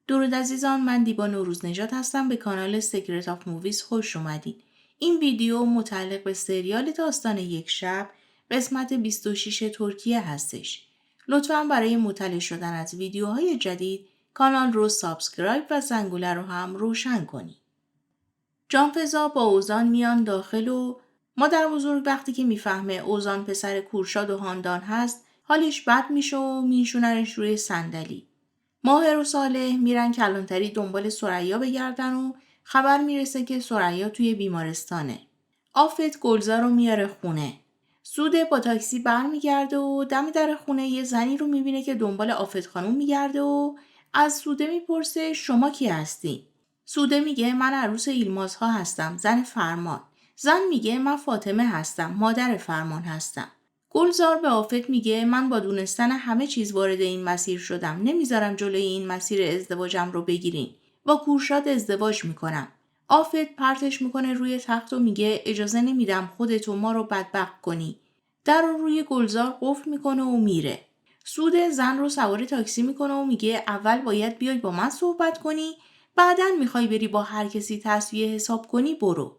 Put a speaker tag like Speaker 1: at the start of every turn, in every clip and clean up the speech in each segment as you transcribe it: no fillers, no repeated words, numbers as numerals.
Speaker 1: درود عزیزان، من دیبا نوروز نژاد هستم. به کانال سیکرت آف موویز خوش اومدین. این ویدیو متعلق به سریال داستان یک شب قسمت 26 ترکیه هستش. لطفاً برای مطلع شدن از ویدیوهای جدید کانال رو سابسکرایب و زنگوله رو هم روشن کنید. جانفضا با اوزان میان داخل و مادر بزرگ وقتی که میفهمه اوزان پسر کورشاد و هاندان هست حالش بد میشه و میشوننش روی صندلی. ماهر و صالح میرن کلانتری دنبال ثریا بگردن و خبر میرسه که ثریا توی بیمارستانه. آفت گلزار رو میاره خونه. سوده با تاکسی برمیگرده و دم در خونه یه زنی رو میبینه که دنبال آفت خانوم میگرده و از سوده میپرسه شما کی هستی؟ سوده میگه من عروس ایلمازها هستم، زن فرمان. زن میگه من فاطمه هستم، مادر فرمان هستم. گلزار به آفت میگه من با دونستن همه چیز وارد این مسیر شدم. نمیذارم جلوی این مسیر ازدواجم رو بگیرین. با کورشاد ازدواج میکنم. آفت پرتش میکنه روی تخت و میگه اجازه نمیدم خودت و ما رو بدبخت کنی. در رو روی گلزار قفل میکنه و میره. سود زن رو سوار تاکسی میکنه و میگه اول باید بیای با من صحبت کنی، بعداً میخوای بری با هر کسی تسویه حساب کنی برو.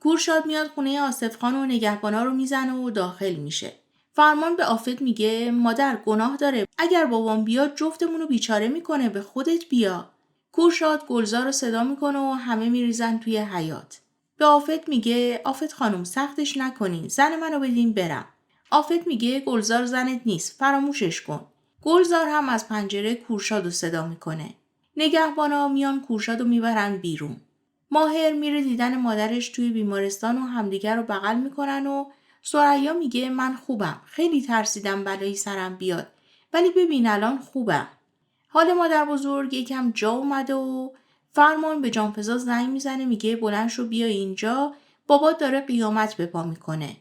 Speaker 1: کورشاد میاد خونه آصف خان و نگهبانا رو میزنه و داخل میشه. فرمان به آفت میگه مادر گناه داره، اگر بابام بیاد جفتمونو بیچاره میکنه، به خودت بیا. کورشاد گلزار رو صدا میکنه و همه میریزن توی حیاط. به آفت میگه آفت خانم سختش نکنین، زن منو بدین برم. آفت میگه گلزار زنت نیست، فراموشش کن. گلزار هم از پنجره کورشاد رو صدا میکنه. نگهبانا میان کورشاد رو میبرن بیرون. ماهر میره دیدن مادرش توی بیمارستان و همدیگر رو بغل میکنن و ثریا میگه من خوبم. خیلی ترسیدم بلایی سرم بیاد. ولی ببین الان خوبم. حال مادر بزرگ یکم جا اومده و فرمان به جانفضا زنگ میزنه میگه بلند شو بیا اینجا، بابا داره قیامت به پا میکنه.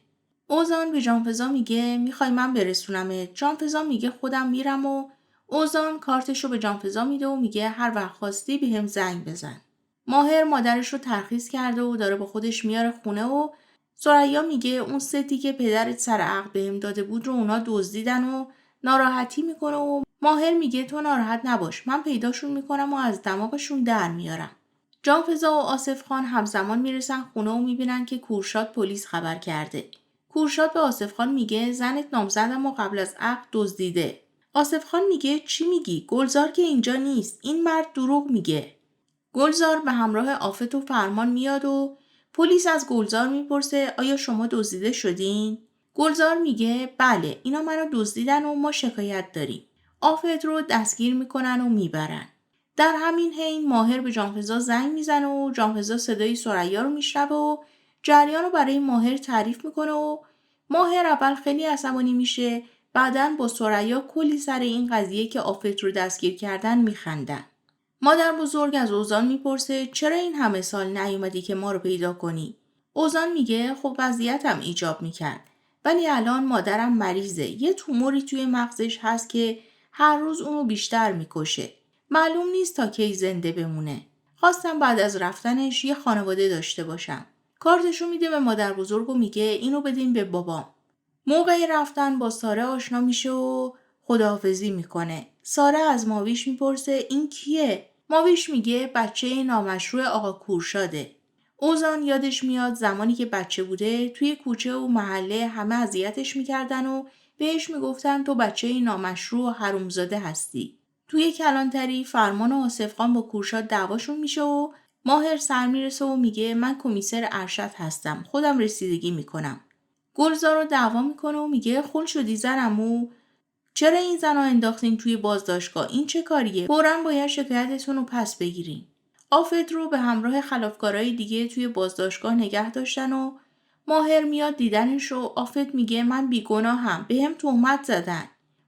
Speaker 1: اوزان به جانفضا میگه میخوای من برسونمت؟ جانفضا میگه خودم میرم و اوزان کارتشو به جانفضا میده و میگه هر وقت خواستی بهم زنگ بزن. ماهر مادرش رو ترخیص کرده و داره با خودش میاره خونه و ثریا میگه اون ستی که پدرت سر عقد بهم داده بود رو اونا دزدیدن و ناراحتی میکنه و ماهر میگه تو ناراحت نباش، من پیداشون میکنم و از دماغشون در میارم. جانفضا و آصف خان همزمان میرسن خونه و میبینن که کورشاد پلیس خبر کرده. کورشاد به آصف خان میگه زنت نامزدم و قبل از عقد دزدیده. آصف خان میگه چی میگی؟ گلزار که اینجا نیست، این مرد دروغ میگه. گلزار به همراه آفت و فرمان میاد و پلیس از گلزار میپرسه آیا شما دزدیده شدین؟ گلزار میگه بله، اینا منو دزدیدن و ما شکایت داریم. آفت رو دستگیر میکنن و میبرن. در همین حین ماهر به جانفضا زنگ میزنه و جانفضا صدای ثریا رو میشنوه و جریان رو برای ماهر تعریف میکنه و ماهر اول خیلی عصبانی میشه، بعداً با ثریا کلی سر این قضیه که آفت رو دستگیر کردن میخندن. مادر بزرگ از اوزان میپرسه چرا این همه سال نیومدی که ما رو پیدا کنی؟ اوزان میگه خب وضعیتم ایجاب میکرد. ولی الان مادرم مریضه. یه توموری توی مغزش هست که هر روز اونو بیشتر میکشه. معلوم نیست تا کی زنده بمونه. خواستم بعد از رفتنش یه خانواده داشته باشم. کارتشو میده به مادر بزرگ و میگه اینو بدین به بابام. موقع رفتن با ساره آشنا میشه و خداحافظی میکنه. ساره از ماویش میپرسه این کیه؟ ماویش میگه بچه نامشروع آقا کورشاده. اوزان یادش میاد زمانی که بچه بوده توی کوچه و محله همه اذیتش میکردن و بهش میگفتن تو بچه نامشروع و حرومزاده هستی. توی کلانتری فرمان و آصف خان با کورشاد دعواشون میشه و ماهر سر میرسه و میگه من کمیسر ارشد هستم، خودم رسیدگی میکنم. گلزار رو دعوا میکنه و میگه خل شدی زنمو؟ چرا این زنا انداختین توی بازداشتگاه؟ این چه کاریه؟ فوراً باید شکایتتون رو پس بگیرین. آفت رو به همراه خلافکارای دیگه توی بازداشتگاه نگه داشتن و ماهر میاد دیدنش و آفت میگه من بیگناهم، بهم تهمت زدن.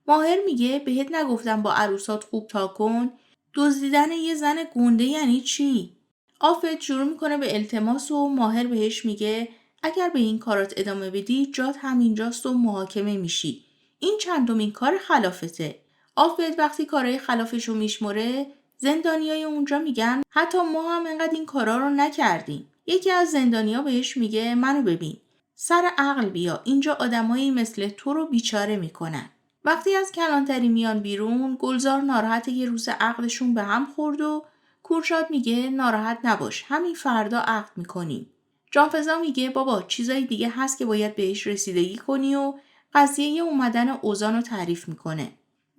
Speaker 1: ماهر میگه بهت نگفتم با عروسات خوب تا کن؟ دزدیدن یه زن گنده یعنی چی؟ آفت شروع میکنه به التماس و ماهر بهش میگه اگر به این کارات ادامه بدی جات همینجاست و محاکمه میشی. این چندمین کار خلافته. آفت وقتی کارهای خلافشو میشمره زندانیای اونجا میگن حتی ما هم انقدر این کارا رو نکردیم. یکی از زندانیا بهش میگه منو ببین. سر عقل بیا، اینجا آدمایی مثل تو رو بیچاره میکنن. وقتی از کلانتری میان بیرون، گلزار ناراحته یه روز عقدشون به هم خورد و کورشاد میگه ناراحت نباش، همین فردا عقد میکنیم. جانفزا میگه بابا چیزای دیگه هست که باید بهش رسیدگی کنی و قضیه اومدن اوزان رو تعریف میکنه.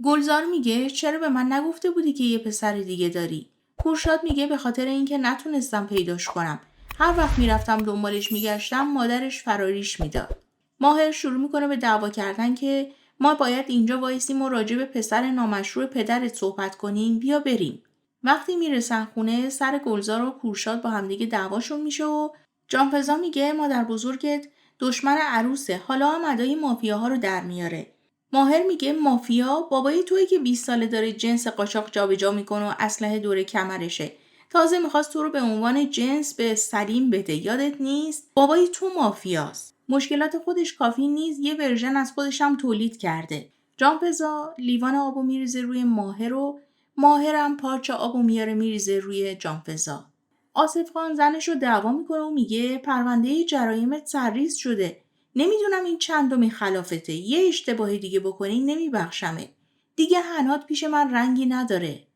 Speaker 1: گلزار میگه چرا به من نگفته بودی که یه پسر دیگه داری؟ کورشاد میگه به خاطر اینکه نتونستم پیداش کنم. هر وقت میرفتم دنبالش میگشتم مادرش فراریش میداد. ماهر شروع میکنه به دعوا کردن که ما باید اینجا وایسیم و راجع به پسر نامشروع پدرت صحبت کنیم، بیا بریم. وقتی میرسن خونه سر گلزار و کورشاد با همدیگه دعواشون میشه و جانفزا میگه مادر بزرگت دشمن عروسه، حالا هم ادای مافیاها رو در میاره. ماهر میگه مافیا بابای تویی که 20 ساله داره جنس قاچاق جابجا میکنه و اسلحه دور کمرشه. تازه میخواست تو رو به عنوان جنس به سلیم بده، یادت نیست؟ بابای تو مافیاست. مشکلات خودش کافی نیست، یه ورژن از خودش هم تولید کرده. جانفزا لیوان آبو میریزه روی ماهر و ماهر هم پارچه آبو میاره میریزه روی جانفزا. آصف خان زنش رو دعوا میکنه و میگه پرونده جرایمت سرریز شده. نمیدونم این چندمی خلافته. یه اشتباه دیگه بکنی نمیبخشمه. دیگه حنات پیش من رنگی نداره.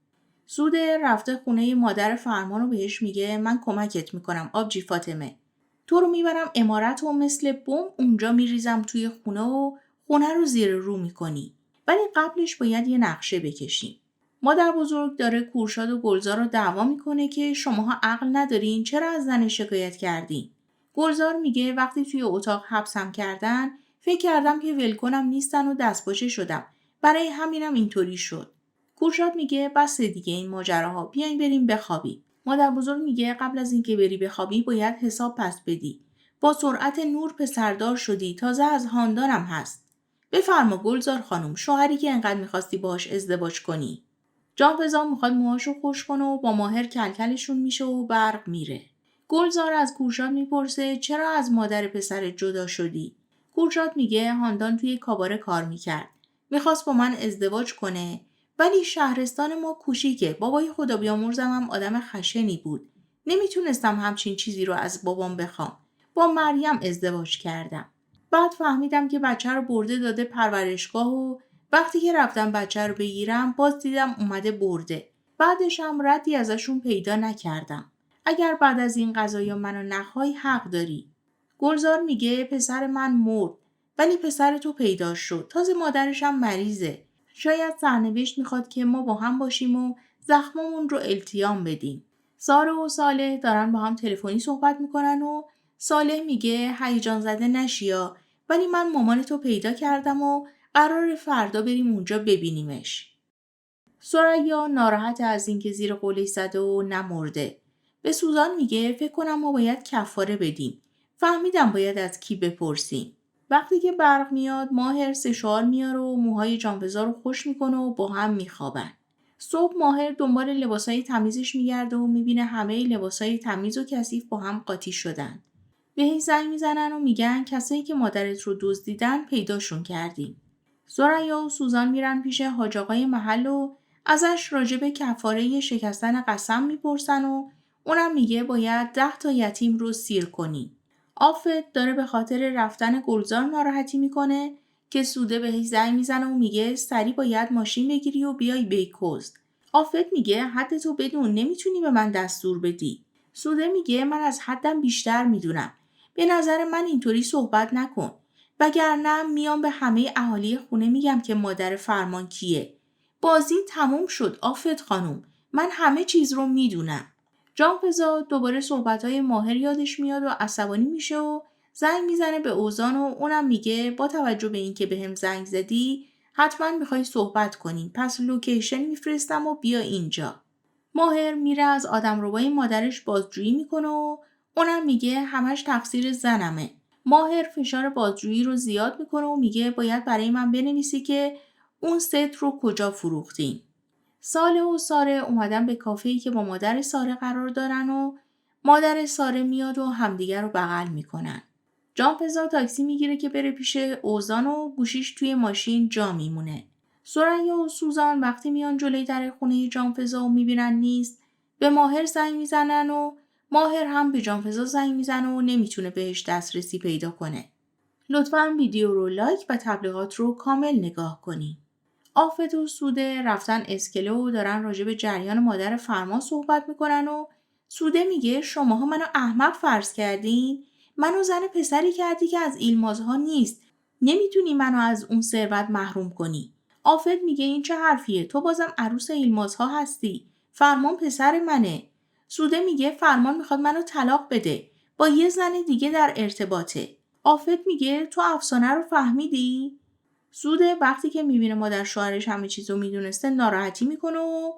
Speaker 1: سوده رفته خونه مادر فرمان رو بهش میگه من کمکت میکنم آبجی فاطمه. تو رو میبرم امارت و مثل بم اونجا میریزم توی خونه و خونه رو زیر رو میکنی. ولی قبلش باید یه نقشه بکشیم. مادر بزرگ داره کورشاد و گلزار رو دعوا میکنه که شماها عقل ندارین، چرا از زن شکایت کردین؟ گلزار میگه وقتی توی اتاق حبسم کردن فکر کردم که ولکنم نیستن و دستپاچه شدم. برای همینم اینطوری شد. کورشاد میگه بس دیگه این ماجراها، بیاین بریم بخوابیم. مادر بزرگ میگه قبل از اینکه بری بخوابی باید حساب پس بدی. با سرعت نور پسردار شدی، تازه از خاندانم هست. بفرما گلزار خانم، شوهری که انقدر میخواستی باهاش ازدواج کنی. جانفزا میخواد موهاشو خوش کنه و با ماهر کلکلشون میشه و برق میره. گلزار از کورشاد میپرسه چرا از مادر پسر جدا شدی؟ کورشاد میگه هاندان توی کاباره کار میکرد. میخواست با من ازدواج کنه ولی شهرستان ما کوچیکه. بابای خدا بیامرزم هم آدم خشنی بود. نمیتونستم همچین چیزی رو از بابام بخوام. با مریم ازدواج کردم. بعد فهمیدم که بچه رو برده داده پرورشگاه و وقتی که رفتم بچه رو بگیرم باز دیدم اومده برده. بعدش هم ردی ازشون پیدا نکردم. اگر بعد از این قضایا منو نخوای حق داری. گلزار میگه پسر من مرد ولی پسر تو پیدا شد. تازه مادرش هم مریضه. شاید سرنوشت میخواد که ما با هم باشیم و زخممون رو التیام بدیم. ساره و صالح دارن با هم تلفنی صحبت میکنن و صالح میگه هیجان زده نشیا، ولی من مامانتو پیدا کردم و قرار فردا بریم اونجا ببینیمش. ثریا ناراحت از اینکه زیر قولش زده و نمرده. به سوزان میگه فکر کنم ما باید کفاره بدیم. فهمیدم باید از کی بپرسیم. وقتی که برق میاد ماهر سشوار میاره و موهای جانفزا رو خوش میکنه و با هم میخوابن. صبح ماهر دنبال لباسای تمیزش میگرده و میبینه همه لباسای تمیز و کثیف با هم قاطی شدن. بهش زنگ میزنن و میگن کسایی که مادرت رو دزدیدن پیداشون کردیم. ثریا و سوزان میرن پیش حاج آقای محل و ازش راجع به کفاره شکستن قسم میپرسن و اونم میگه باید 10 تا یتیم رو سیر کنی. آفت داره به خاطر رفتن گلزار ناراحتی میکنه که سوده بهش زنگ میزنه و میگه سری باید ماشین بگیری و بیای بیکوست. آفت میگه حد تو بدون، نمیتونی به من دستور بدی. سوده میگه من از حدم بیشتر میدونم. به نظر من اینطوری صحبت نکن. وگرنه میام به همه اهالی خونه میگم که مادر فرمان کیه. بازی تموم شد آفت خانم. من همه چیز رو میدونم. جانفزا دوباره صحبت‌های ماهر یادش میاد و عصبانی میشه و زنگ میزنه به اوزان و اونم میگه با توجه به اینکه بهم زنگ زدی حتما میخوای صحبت کنیم، پس لوکیشن میفرستم و بیا اینجا. ماهر میره از آدمربای مادرش بازجویی میکنه و اونم میگه همش تقصیر زنمه. ماهر فشار بازجویی رو زیاد میکنه و میگه باید برای من بنویسی که اون ست رو کجا فروختین. صالح و ساره اومدن به کافه‌ای که با مادر ساره قرار دارن و مادر ساره میاد و همدیگر رو بغل میکنن. جانفزا تاکسی میگیره که بره پیش اوزان و گوشیش توی ماشین جا میمونه. ثریا و سوزان وقتی میان جلوی در خونه جانفزا و میبینن نیست، به ماهر زنگ میزنن و ماهر هم به جانفزا زنگ میزنه و نمیتونه بهش دسترسی پیدا کنه. لطفاً ویدیو رو لایک و تبلیغات رو کامل نگاه کنین. آفت و سوده رفتن اسکله و دارن راجع به جریان مادر فرمان صحبت میکنن و سوده میگه شماها منو احمق فرض کردین؟ منو زن پسری کردی که از ایلمازها نیست. نمیتونی منو از اون ثروت محروم کنی. آفت میگه این چه حرفیه؟ تو بازم عروس ایلمازها هستی. فرمان پسر منه. سوده میگه فرمان میخواد منو طلاق بده. با یه زن دیگه در ارتباطه. آفت میگه تو افسانه رو فهمیدی؟ سوده وقتی که میبینه مادر شوهرش همه چیزو میدونسته ناراحتی میکنه و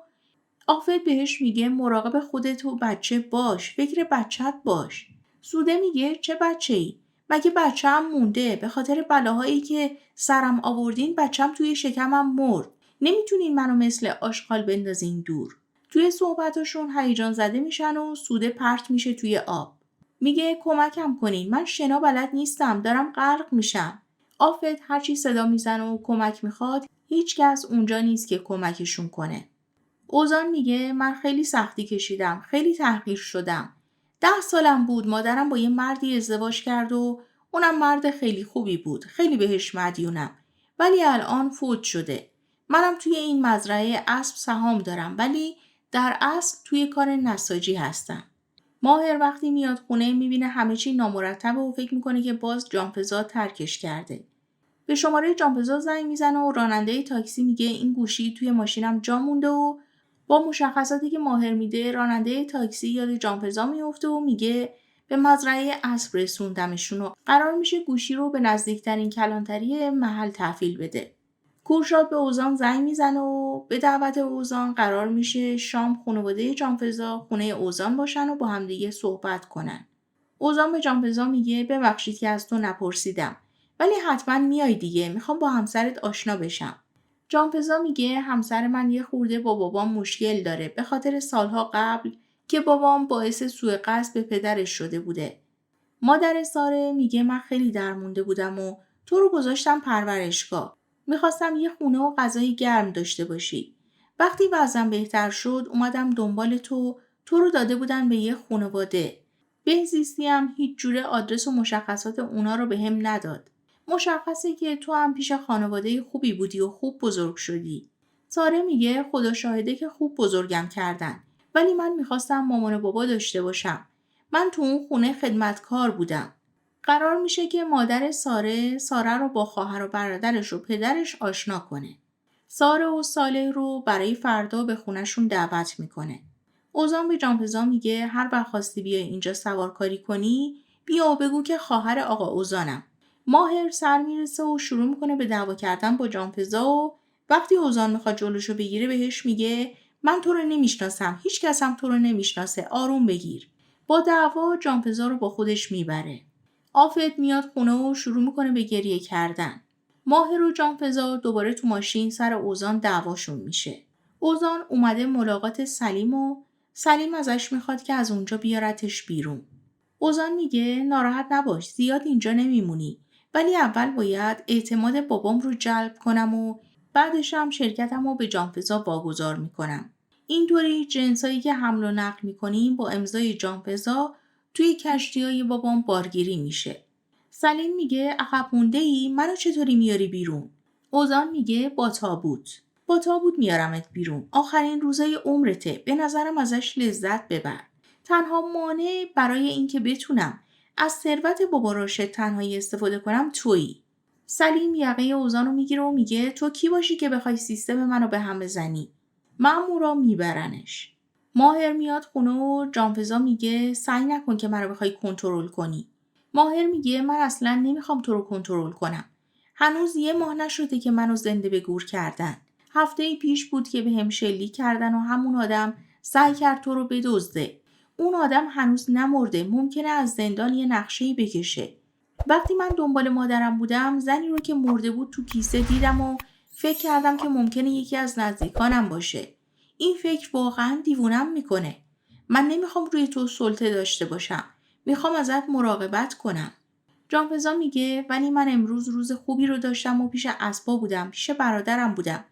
Speaker 1: آفت بهش میگه مراقب خودت و بچه باش، فکر بچت باش. سوده میگه چه بچه‌ای؟ مگه بچه‌م مونده؟ به خاطر بلاهایی که سرم آوردین بچه‌م توی شکمم مرد. نمیتونین منو مثل آشغال بندازین دور. توی صحبتاشون هیجان زده میشن و سوده پرت میشه توی آب. میگه کمکم کنین، من شنا بلد نیستم، دارم غرق میشم. آفت هرچی صدا میزنه و کمک میخواد، هیچکس اونجا نیست که کمکشون کنه. اوزان میگه من خیلی سختی کشیدم، خیلی تحقیر شدم. 10 سالم بود مادرم با یه مردی ازدواج کرد و اونم مرد خیلی خوبی بود، خیلی بهش مدیونم. ولی الان فوت شده. منم توی این مزرعه اسب سهام دارم ولی در اصل توی کار نساجی هستم. ماهر وقتی میاد خونه میبینه همه چی نامرتبه و فکر میکنه که باز جانفزا ترکش کرده. به شماره جانفزا زنگ میزنه و راننده تاکسی میگه این گوشی توی ماشینم جا مونده و با مشخصاتی که ماهر میده راننده تاکسی یاد جانفزا میفته و میگه به مزرعه اسب رسوندمشون و قرار میشه گوشی رو به نزدیکترین کلانتری محل تحویل بده. کورشاد به اوزان زنگ میزنه و به دعوت اوزان قرار میشه شام خانواده جانفزا خونه اوزان باشن و با همدیگه صحبت کنن. اوزان به جانفزا میگه ببخشید که از تو نپرسیدم ولی حتما میای دیگه، میخوام با همسرت آشنا بشم. جانفزا میگه همسر من یه خورده با بابام مشکل داره به خاطر سالها قبل که بابام باعث سوء قصد به پدرش شده بوده. مادر ساره میگه من خیلی درمونده بودم و تو رو گذاشتم پرورشگاه. میخواستم یه خونه و غذای گرم داشته باشی. وقتی وضعم بهتر شد اومدم دنبال تو رو داده بودن به یه خانواده. بهزیستی هم هیچ جوره آدرس و مشخصات اونا رو بهم نداد. مشخصه که تو هم پیش خانواده خوبی بودی و خوب بزرگ شدی. ساره میگه خدا شاهده که خوب بزرگم کردن ولی من میخواستم مامان و بابا داشته باشم. من تو اون خونه خدمتکار بودم. قرار میشه که مادر ساره رو با خواهر و برادرش و پدرش آشنا کنه. ساره و صالح رو برای فردا به خونشون دعوت میکنه. اوزان به جانفزا میگه هر وقت خواستی بیای اینجا سوارکاری کنی بیا و بگو که خواهر آقا اوزانم. ماهر سر میرسه و شروع میکنه به دعوا کردن با جانفزا و وقتی اوزان میخواد جلوشو بگیره بهش میگه من تو رو نمیشناسم، هیچ کس هم تو رو نمیشناسه، آروم بگیر. با دعوا جانفزا رو با خودش میبره. آفت میاد خونه و شروع میکنه به گریه کردن. ماهر و جانفزا دوباره تو ماشین سر اوزان دعواشون میشه. اوزان اومده ملاقات سلیم و سلیم ازش میخواد که از اونجا بیارتش بیرون. اوزان میگه ناراحت نباش، زیاد اینجا نمیمونی، ولی اول باید اعتماد بابام رو جلب کنم و بعدش هم شرکتم رو به جانفزا واگذار میکنم. اینطوری جنسایی که حمل و نقل میکنیم با امضای جانفزا توی کشتی‌های بابام بارگیری میشه. سلیم میگه عقب مونده‌ای، منو چطوری میاری بیرون؟ اوزان میگه با تابوت میارمت بیرون. آخرین روزای عمرته، به نظرم ازش لذت ببر. تنها مانع برای اینکه بتونم از ثروت بابا راشد تنهایی استفاده کنم تویی. سلیم یقه اوزان رو میگیره و میگه تو کی باشی که بخوای سیستم منو به هم بزنی؟ مامورا میبرنش. ماهر میاد خونه و جانفزا میگه سعی نکن که منو بخوای کنترل کنی. ماهر میگه من اصلا نمیخوام تو رو کنترل کنم. هنوز 1 ماه نشده که منو زنده به گور کردن. هفته پیش بود که بهم شلیک کردن و همون آدم سعی کرد تو رو بدزده. اون آدم هنوز نمرده، ممکنه از زندان یه نقشه‌ای بکشه. وقتی من دنبال مادرم بودم زنی رو که مرده بود تو کیسه دیدم و فکر کردم که ممکنه یکی از نزدیکانم باشه. این فکر واقعا دیوونم میکنه. من نمیخوام روی تو سلطه داشته باشم. میخوام ازت مراقبت کنم. جانفزا میگه ولی من امروز روز خوبی رو داشتم و پیش اسبا بودم، پیش برادرم بودم.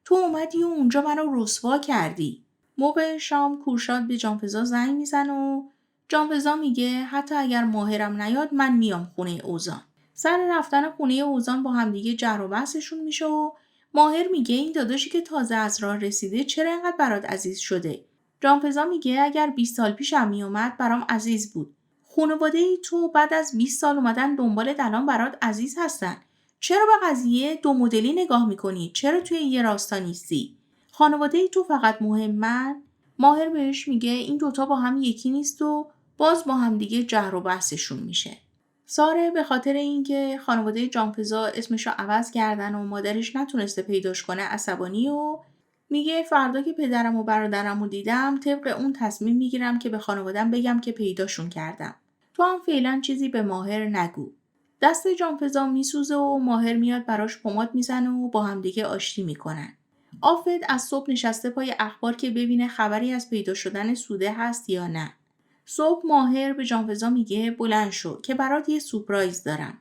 Speaker 1: تو اومدی و اونجا منو رسوا کردی. موقع شام کورشاد به جانفزا زنگ میزنه و جانفزا میگه حتی اگر ماهرم نیاد من میام خونه اوزان. سر رفتن خونه اوزان با همدیگه جر و بحثشون میشه و ماهر میگه این داداشی که تازه از راه رسیده چرا انقدر برات عزیز شده؟ جانفضا میگه اگر 20 سال پیشم میومد برام عزیز بود. خانواده ای تو بعد از 20 سال اومدن دنبال الان برات عزیز هستن. چرا به قضیه دو مدلی نگاه میکنی؟ چرا توی یه راستا نیستی؟ خانواده ای تو فقط مهمن؟ ماهر بهش میگه این دوتا با هم یکی نیست و باز با هم دیگه جر و بحثشون میشه. ساره به خاطر اینکه خانواده جانفضا اسمشو عوض کردن و مادرش نتونسته پیداش کنه عصبانی و میگه فردا که پدرم و برادرم رو دیدم طبق اون تصمیم میگیرم که به خانوادم بگم که پیداشون کردم. تو هم فعلا چیزی به ماهر نگو. دست جانفضا میسوزه و ماهر میاد براش پماد میزنه و با همدیگه آشتی میکنن. آفت از صبح نشسته پای اخبار که ببینه خبری از پیدا شدن سوده هست یا نه. صبح ماهر به جانفضا میگه بلند شو که برات یه سورپرایز دارم.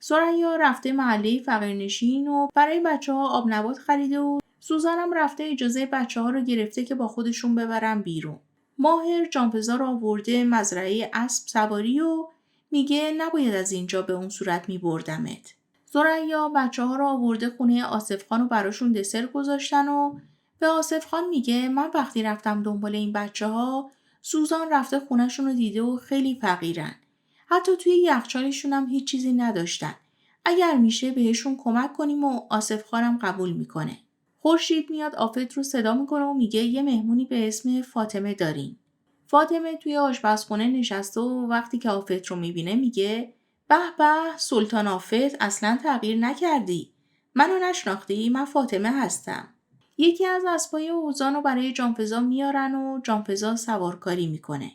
Speaker 1: ثریا رفته محله فقیرنشین و برای بچه‌ها آب نبات خریده و سوزانم رفته اجازه بچه‌ها رو گرفته که با خودشون ببرن بیرون. ماهر جانفضا رو آورده مزرعه اسب سواری و میگه نباید از اینجا به اون صورت میبردمت. ثریا بچه‌ها رو آورده خونه آصف خان و براشون دسر گذاشتن و به آصف خان میگه من وقتی رفتم دنبال این بچه‌ها سوزان رفته خونه‌شون رو دیده و خیلی فقیرن. حتی توی یخچالشون هم هیچ چیزی نداشتن. اگر میشه بهشون کمک کنیم و آصف خانم قبول میکنه. خورشید میاد آفت رو صدا میکنه و میگه یه مهمونی به اسم فاطمه داریم. فاطمه توی آشپزخونه نشسته و وقتی که آفت رو میبینه میگه به به سلطان آفت اصلا تغییر نکردی. منو نشناختی؟ من فاطمه هستم. یکی از اسبای اوزان رو برای جانفضا میارن و جانفضا سوارکاری میکنه.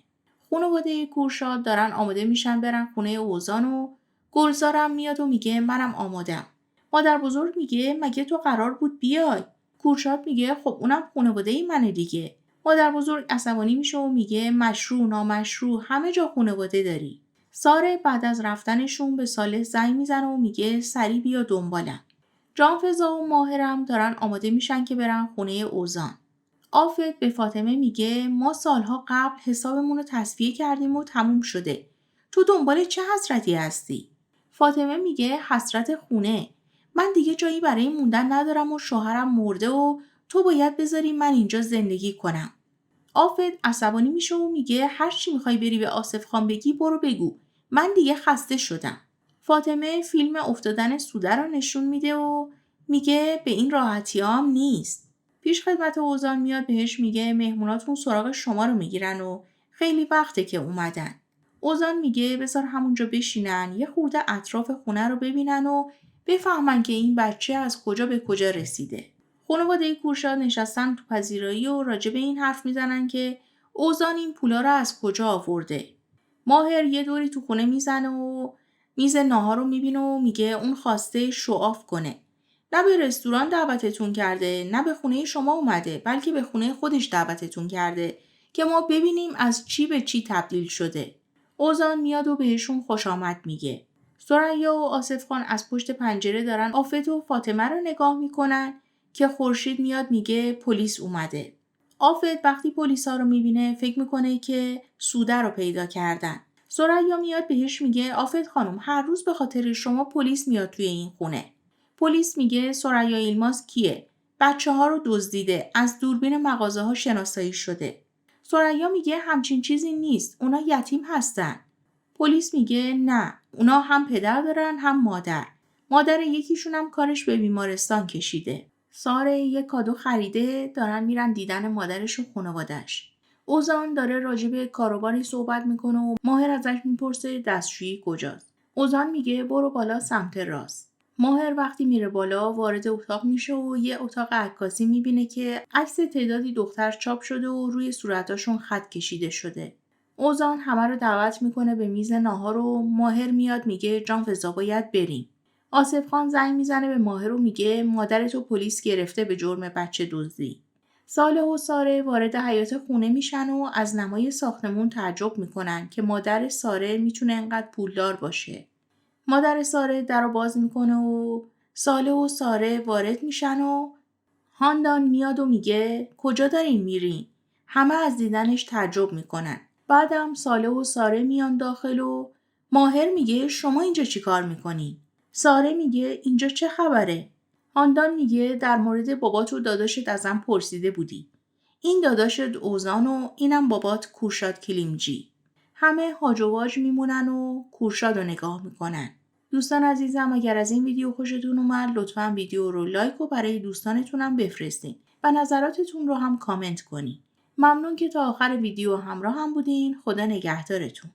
Speaker 1: خانواده کورشاد دارن آماده میشن برن خونه اوزان و گلزارم میاد و میگه منم آمادم. مادر بزرگ میگه مگه تو قرار بود بیای؟ کورشاد میگه خب اونم خانواده منه دیگه. مادر بزرگ عصبانی میشه و میگه مشروع نامشروع همه جا خانواده داری. ساره بعد از رفتنشون به صالح زنگ میزنه و میگه سریع بیا دنبالم. جانفضا و ماهرم دارن آماده میشن که برن خونه اوزان. آفت به فاطمه میگه ما سالها قبل حسابمون رو تصفیه کردیم و تموم شده. تو دنبال چه حسرتی هستی؟ فاطمه میگه حسرت خونه. من دیگه جایی برای موندن ندارم و شوهرم مرده و تو باید بذاری من اینجا زندگی کنم. آفت عصبانی میشه و میگه هر چی میخوای بری به آصف خان بگی برو بگو. من دیگه خسته شدم. فاطمه فیلم افتادن سوده رو نشون میده و میگه به این راحتی هم نیست. پیش خدمت اوزان میاد بهش میگه مهموناتون سراغ شما رو میگیرن و خیلی وقته که اومدن. اوزان میگه بذار همونجا بشینن یه خورده اطراف خونه رو ببینن و بفهمن که این بچه از کجا به کجا رسیده. خانواده کورشاد نشستن تو پذیرایی و راجع به این حرف میزنن که اوزان این پولا رو از کجا آورده. ماهر یه دوری تو خونه میزنه و میز ناهار رو میبینه و میگه اون خواسته شوآف کنه. نه به رستوران دعوتتون کرده نه به خونه شما اومده بلکه به خونه خودش دعوتتون کرده که ما ببینیم از چی به چی تبدیل شده. اوزان میاد و بهشون خوش آمد میگه. ثریا و آصف خان از پشت پنجره دارن آفت و فاطمه رو نگاه میکنن که خورشید میاد میگه پلیس اومده. آفت وقتی پلیسا رو میبینه فکر میکنه که سوده رو پیدا کردن. ثریا میاد بهش میگه آفت خانم هر روز به خاطر شما پلیس میاد توی این خونه. پلیس میگه ثریا ایلماس کیه؟ بچه‌ها رو دزدیده، از دوربین مغازه‌ها شناسایی شده. ثریا میگه همچین چیزی نیست، اونا یتیم هستن. پلیس میگه نه، اونا هم پدر دارن هم مادر. مادر یکیشون هم کارش به بیمارستان کشیده. ساره یه کادو خریده دارن میرن دیدن مادرش و خانواده‌اش. اوزان داره راجع به کاروباری صحبت میکنه و ماهر ازش میپرسه دستشویی کجاست. اوزان میگه برو بالا سمت راست. ماهر وقتی میره بالا وارد اتاق میشه و یه اتاق عکاسی میبینه که عکس تعدادی دختر چاپ شده و روی صورتاشون خط کشیده شده. اوزان همه رو دعوت میکنه به میز ناهار و ماهر میاد میگه جانفضا باید بریم. آصف خان زنگ میزنه به ماهر و میگه مادرتو پلیس گرفته به جرم بچه دزدی. صالح و ساره وارد حیاط خونه میشن و از نمای ساختمون تعجب میکنن که مادر ساره میتونه انقدر پولدار باشه. مادر ساره در رو باز میکنه و صالح و ساره وارد میشن و هاندان میاد و میگه کجا دارین میرین؟ همه از دیدنش تعجب میکنن. بعدم صالح و ساره میان داخل و ماهر میگه شما اینجا چی کار میکنین؟ ساره میگه اینجا چه خبره؟ هاندان میگه در مورد بابات و داداشت ازم پرسیده بودی. این داداشت اوزان و اینم بابات کورشاد کلیمجی. همه هاج و واج میمونن و کورشاد رو نگاه میکنن. دوستان عزیزم اگر از این ویدیو خوشتون اومد لطفاً ویدیو رو لایک و برای دوستانتونم بفرستین و نظراتتون رو هم کامنت کنین. ممنون که تا آخر ویدیو همراه هم بودین. خدا نگهدارتون.